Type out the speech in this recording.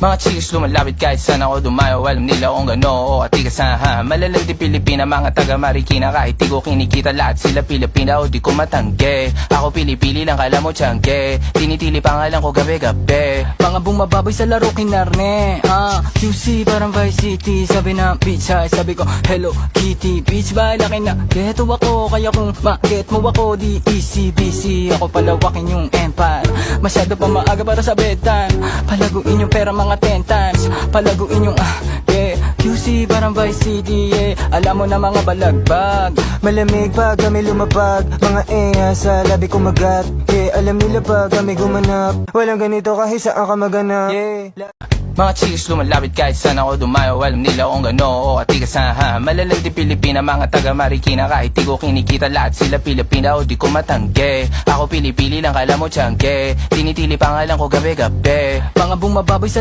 Mga chicks lumalapit kahit saan ako dumayo. Alam nila kung gano o atigasahan. Malalang di Pilipina, mga taga Marikina. Kahit di ko kinikita, lahat sila Pilipina o di ko matangge. Ako pili-pili lang, kala mo tiyangge. Tinitili pangalan ko gabi-gabi. Mga bumababoy sa laro kinarne. QC parang Vice City. Sabi na bitch ay sabi ko Hello Kitty. Bitch ba laki na geto ako. Kaya kung ma-get mo ako di easy busy. Ako palawakin yung empire. Masyado pa maaga para sa bedtime. Palaguin yung pera mga 10 times. Palaguin yung yeah. QC parang Vice City, yeah. Alam mo na mga balagbag. Malamig pag kami lumapag. Mga sa labi kumagat. Yeah, alam nila pag kami gumanap. Walang ganito kahit saan ka maganap. Yeah. Mga chicks lumalapit kahit saan ako dumayo. Alam nila kung gano o atigasahan. Malalang di Pilipina, mga taga Marikina. Kahit di ko kinikita, lahat sila Pilipina o di ko matangge. Ako pili-pili lang, kala mo tiyangge. Tinitili pangalan ko gabi-gabi. Mga bumababoy sa